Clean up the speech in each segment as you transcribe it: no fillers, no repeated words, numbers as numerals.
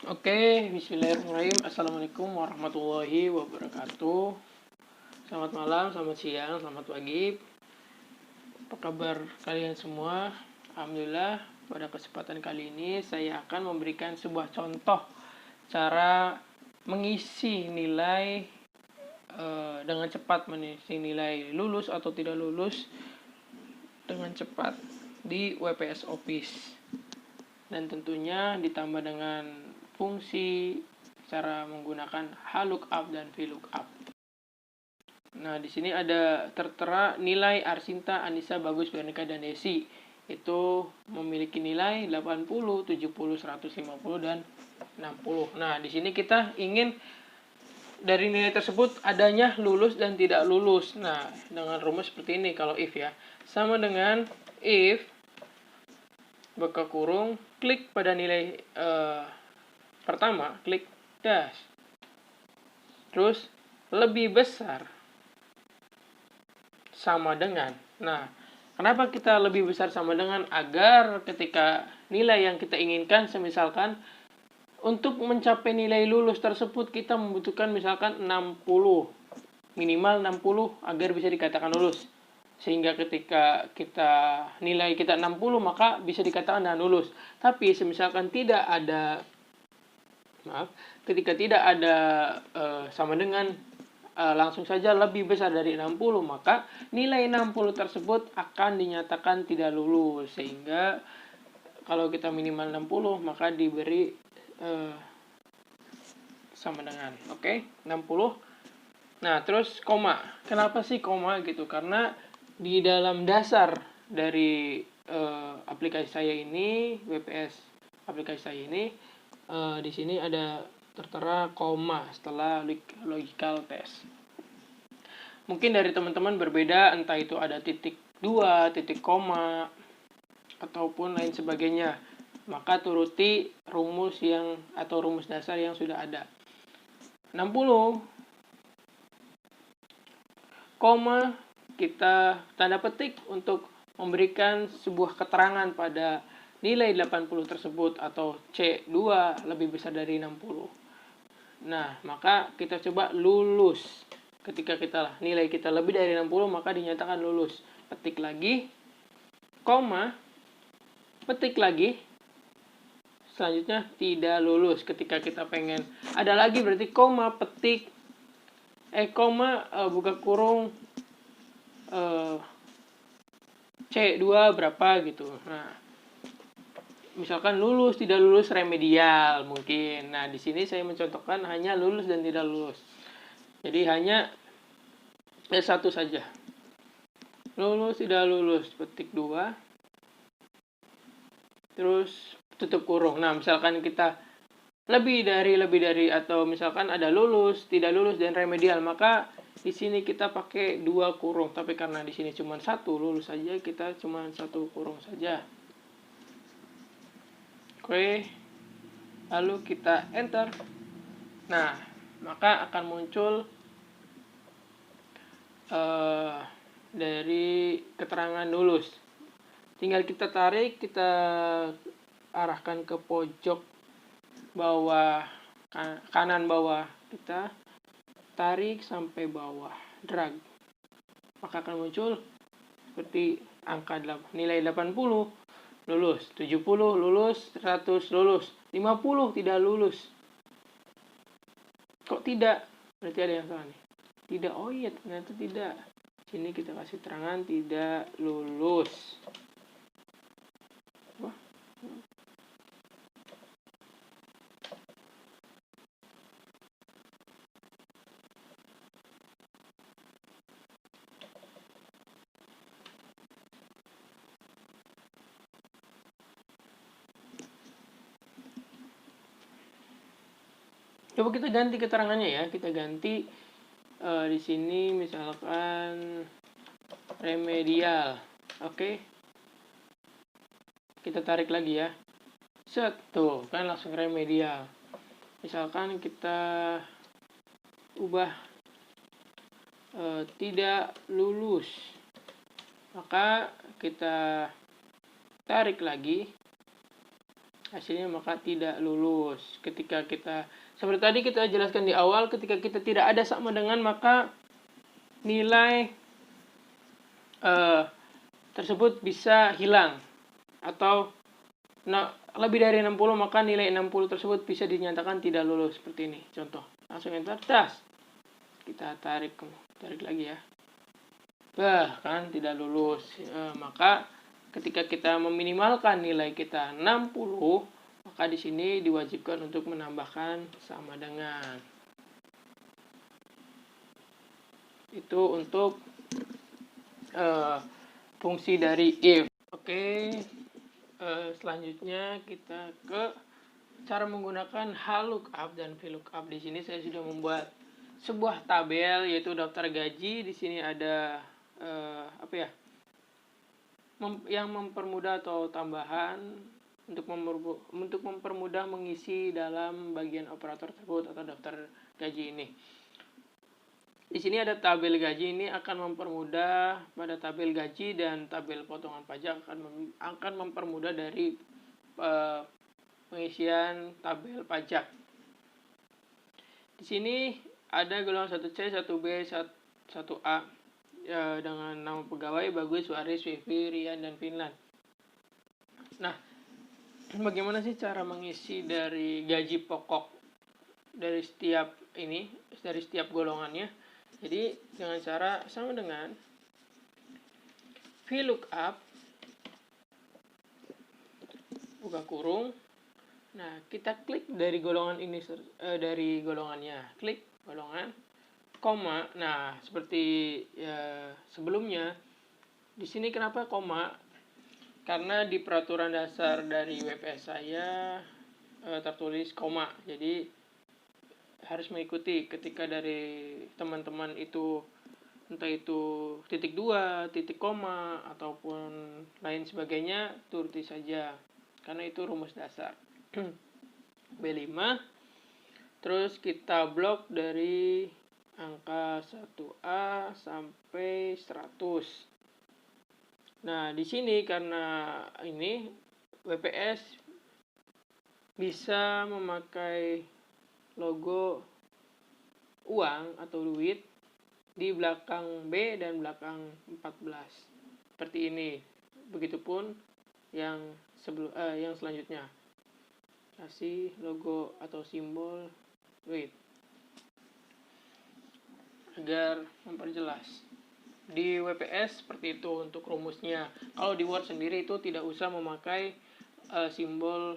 Oke, bismillahirrahmanirrahim. Assalamualaikum warahmatullahi wabarakatuh. Selamat malam, selamat siang, selamat pagi. Apa kabar kalian semua? Alhamdulillah, pada kesempatan kali ini saya akan memberikan sebuah contoh cara mengisi nilai dengan cepat, mengisi nilai lulus atau tidak lulus dengan cepat di WPS Office. Dan tentunya ditambah dengan fungsi cara menggunakan HLOOKUP dan VLOOKUP. Nah, di sini ada tertera nilai Arsinta, Anissa, Bagus, Veronica, dan Desi. Itu memiliki nilai 80, 70, 150, dan 60. Nah, di sini kita ingin dari nilai tersebut adanya lulus dan tidak lulus. Nah, dengan rumus seperti ini kalau if ya. Sama dengan if buka kurung, klik pada nilai pertama, klik dash. Terus lebih besar sama dengan. Nah, kenapa kita lebih besar sama dengan? Agar ketika nilai yang kita inginkan, semisalkan untuk mencapai nilai lulus tersebut kita membutuhkan misalkan 60. Minimal 60 agar bisa dikatakan lulus. Sehingga ketika nilai kita 60 maka bisa dikatakan lulus. Tapi semisalkan ketika tidak ada sama dengan langsung saja lebih besar dari 60, maka nilai 60 tersebut akan dinyatakan tidak lulus. Sehingga kalau kita minimal 60 maka diberi sama dengan. Oke, 60. Nah, terus koma. Kenapa sih koma gitu? Karena di dalam dasar dari aplikasi saya ini, WPS aplikasi saya ini, di sini ada tertera koma setelah logical test. Mungkin dari teman-teman berbeda, entah itu ada titik 2, titik koma, ataupun lain sebagainya. Maka turuti rumus dasar yang sudah ada. 60 koma kita tanda petik untuk memberikan sebuah keterangan pada nilai 80 tersebut atau C2 lebih besar dari 60. Nah, maka kita coba lulus. Ketika nilai kita lebih dari 60 maka dinyatakan lulus. Petik lagi, koma, petik lagi. Selanjutnya tidak lulus. Ketika kita pengen ada lagi berarti koma, petik buka kurung C2 berapa gitu. Nah, misalkan lulus, tidak lulus, remedial mungkin. Nah, di sini saya mencontohkan hanya lulus dan tidak lulus. Jadi hanya satu saja. Lulus, tidak lulus, petik 2. Terus tutup kurung. Nah, misalkan kita lebih dari atau misalkan ada lulus, tidak lulus, dan remedial, maka di sini kita pakai 2 kurung. Tapi karena di sini cuma 1 lulus saja, kita cuma 1 kurung saja. Oke, lalu kita enter. Nah, maka akan muncul dari keterangan lulus. Tinggal kita tarik, kita arahkan ke pojok bawah, kanan bawah, kita tarik sampai bawah, drag, maka akan muncul seperti angka nilai 80 lulus, 70 lulus, 100 lulus, 50 tidak lulus. Kok tidak? Berarti ada yang salah nih. Tidak, oh iya ternyata tidak. Sini kita kasih terangan tidak lulus. Wah. Coba kita ganti keterangannya ya. Kita ganti di sini misalkan remedial. Oke. Kita tarik lagi ya. Set, tuh kan langsung remedial. Misalkan kita ubah tidak lulus, maka kita tarik lagi hasilnya maka tidak lulus. Ketika kita, seperti tadi kita jelaskan di awal, ketika kita tidak ada sama dengan, maka nilai tersebut bisa hilang. Atau lebih dari 60, maka nilai 60 tersebut bisa dinyatakan tidak lulus. Seperti ini contoh. Langsung enter, tas. Kita tarik lagi ya. Bahkan tidak lulus. Maka ketika kita meminimalkan nilai kita 60, maka di sini diwajibkan untuk menambahkan sama dengan. Itu untuk fungsi dari if. Oke, selanjutnya kita ke cara menggunakan lookup dan VLOOKUP. Di sini saya sudah membuat sebuah tabel, yaitu daftar gaji. Di sini ada yang mempermudah atau tambahan untuk mempermudah mengisi dalam bagian operator tersebut atau daftar gaji ini. Di sini ada tabel gaji, ini akan mempermudah pada tabel gaji, dan tabel potongan pajak akan mempermudah dari pengisian tabel pajak. Di sini ada golongan 1C, 1B, 1A dengan nama pegawai Bagus, Waris, Wifi, Rian, dan Finland. Nah, bagaimana sih cara mengisi dari gaji pokok dari setiap golongannya? Jadi dengan cara sama dengan VLOOKUP, buka kurung. Nah, kita klik dari golongan ini, dari golongannya, klik golongan, koma. Nah, seperti sebelumnya, di sini kenapa koma? Karena di peraturan dasar dari WPS saya tertulis koma. Jadi harus mengikuti ketika dari teman-teman itu, entah itu titik 2, titik koma, ataupun lain sebagainya, turuti saja. Karena itu rumus dasar. B5. Terus kita blok dari angka 1A sampai 100. Nah, di sini karena ini WPS bisa memakai logo uang atau duit di belakang B dan belakang 14. Seperti ini. Begitupun yang selanjutnya. Kasih logo atau simbol duit agar memperjelas. Di WPS seperti itu untuk rumusnya. Kalau di Word sendiri itu tidak usah memakai simbol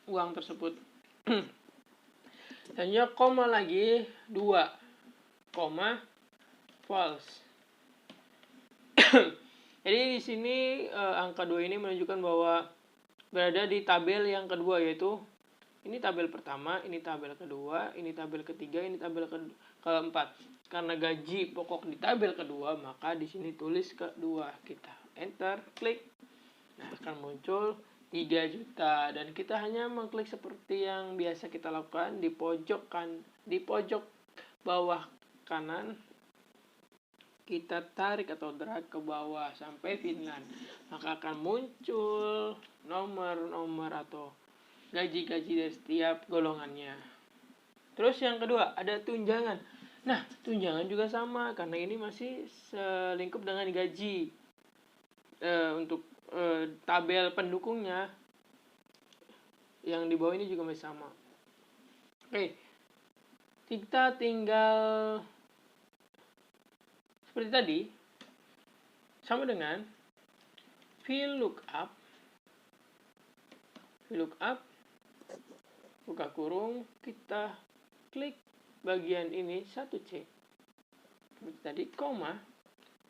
uang tersebut. Hanya koma lagi 2, koma false. Jadi di sini angka 2 ini menunjukkan bahwa berada di tabel yang kedua, yaitu ini tabel pertama, ini tabel kedua, ini tabel ketiga, ini tabel keempat. Karena gaji pokok di tabel kedua, maka di sini tulis kedua. Kita enter, klik. Nah, akan muncul 3 juta. Dan kita hanya mengklik seperti yang biasa kita lakukan di pojok bawah kanan. Kita tarik atau drag ke bawah sampai Finland. Maka akan muncul nomor atau gaji-gaji dari setiap golongannya. Terus yang kedua, ada tunjangan. Nah, tunjangan juga sama, karena ini masih selingkup dengan gaji. Untuk tabel pendukungnya, yang di bawah ini juga masih sama. Oke, kita tinggal seperti tadi, sama dengan VLOOKUP, buka kurung, kita klik bagian ini 1C. Seperti tadi, koma,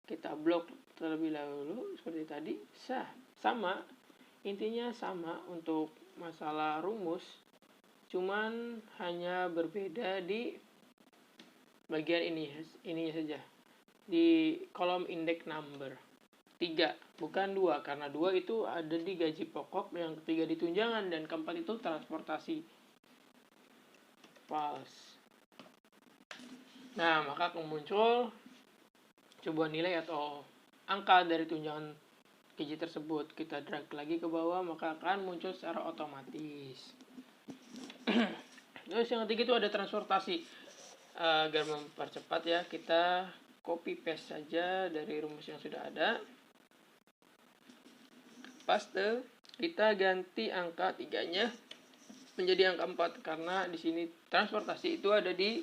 kita blok terlebih dahulu seperti tadi. Sama, intinya sama untuk masalah rumus, cuman hanya berbeda di bagian ininya saja. Di kolom index number 3, bukan 2, karena 2 itu ada di gaji pokok, yang ketiga di tunjangan, dan keempat itu transportasi. False. Nah, maka akan muncul sebuah nilai atau angka dari tunjangan gaji tersebut. Kita drag lagi ke bawah, maka akan muncul secara otomatis. Terus yang ketiga itu ada transportasi. Agar mempercepat ya, kita copy paste saja dari rumus yang sudah ada. Paste, kita ganti angka 3-nya menjadi angka 4 karena di sini transportasi itu ada di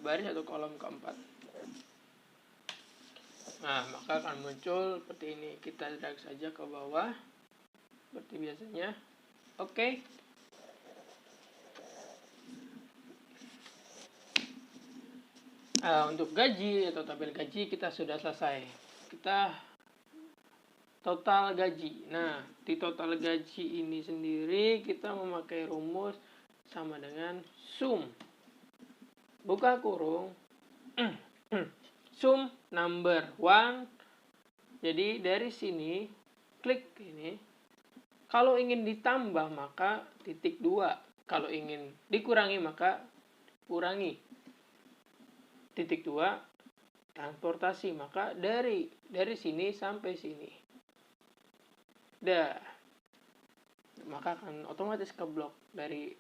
baris atau kolom keempat. Nah, maka akan muncul seperti ini. Kita drag saja ke bawah seperti biasanya. Oke. Untuk gaji atau tabel gaji kita sudah selesai. Kita total gaji. Nah, di total gaji ini sendiri kita memakai rumus sama dengan sum. Buka kurung. Sum number 1. Jadi dari sini klik ini. Kalau ingin ditambah maka titik 2. Kalau ingin dikurangi maka kurangi. Titik 2 transportasi, maka dari sini sampai sini. Maka akan otomatis keblok dari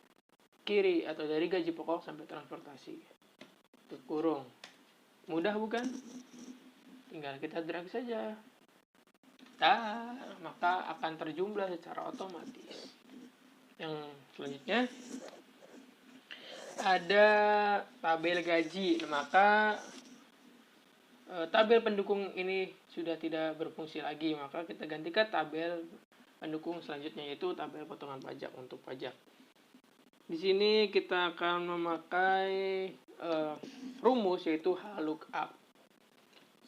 kiri atau dari gaji pokok sampai transportasi. Tutup kurung. Mudah bukan? Tinggal kita drag saja. Maka akan terjumlah secara otomatis. Yang selanjutnya ada tabel gaji. Maka tabel pendukung ini sudah tidak berfungsi lagi, maka kita ganti ke tabel pendukung selanjutnya, yaitu tabel potongan pajak untuk pajak. Di sini kita akan memakai rumus yaitu HLOOKUP.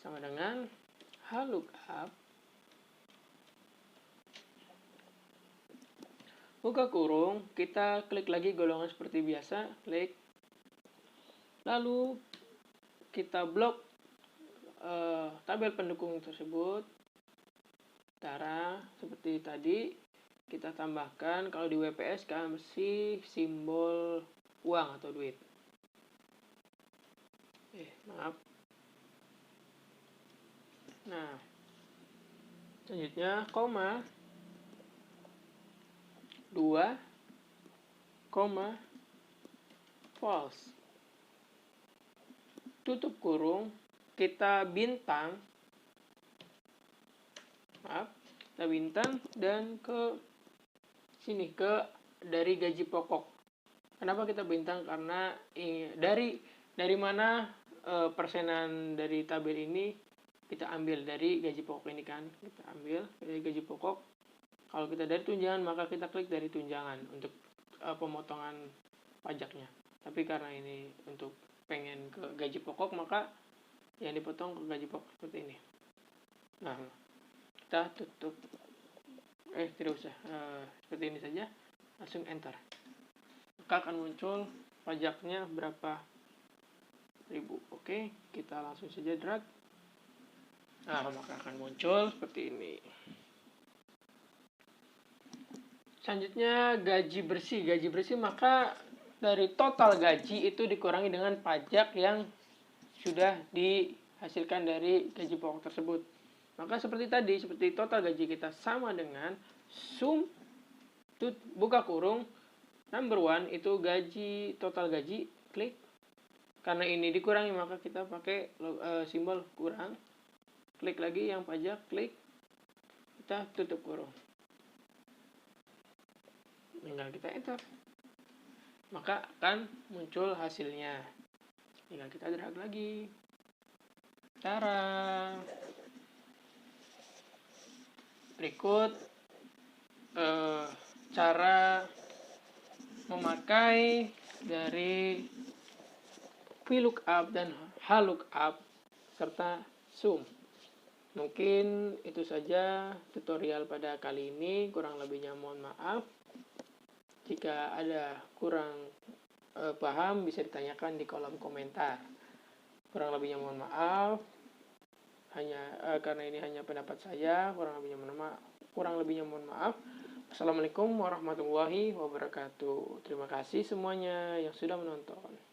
Sama dengan HLOOKUP. Buka kurung, kita klik lagi golongan seperti biasa, klik. Lalu kita blok tabel pendukung tersebut. Seperti tadi kita tambahkan, kalau di WPS kan mesti simbol uang atau duit. Maaf. Nah, selanjutnya koma 2, false. Tutup kurung, kita bintang. Dan ke sini dari gaji pokok. Kenapa kita bintang? Karena dari mana persenan dari tabel ini kita ambil dari gaji pokok ini kan. Kita ambil dari gaji pokok. Kalau kita dari tunjangan maka kita klik dari tunjangan untuk pemotongan pajaknya. Tapi karena ini untuk pengen ke gaji pokok maka yang dipotong ke gaji pokok seperti ini. Nah, kita tutup. Tidak usah. Seperti ini saja. Langsung enter. Maka akan muncul pajaknya berapa ribu. Oke, kita langsung saja drag. Nah, maka akan muncul seperti ini. Selanjutnya gaji bersih. Gaji bersih maka dari total gaji itu dikurangi dengan pajak yang sudah dihasilkan dari gaji pokok tersebut. Maka seperti tadi, seperti total gaji kita sama dengan sum buka kurung number 1 itu gaji, total gaji, klik. Karena ini dikurangi maka kita pakai simbol kurang. Klik lagi yang pajak, klik. Kita tutup kurung. Tinggal kita enter. Maka akan muncul hasilnya. Tinggal kita drag lagi. Berikut cara memakai dari VLOOKUP dan HLOOKUP serta sum. Mungkin itu saja tutorial pada kali ini. Kurang lebihnya mohon maaf. Jika ada kurang paham bisa ditanyakan di kolom komentar. Kurang lebihnya mohon maaf. Karena ini hanya pendapat saya, kurang lebihnya mohon maaf. Assalamualaikum warahmatullahi wabarakatuh. Terima kasih semuanya yang sudah menonton.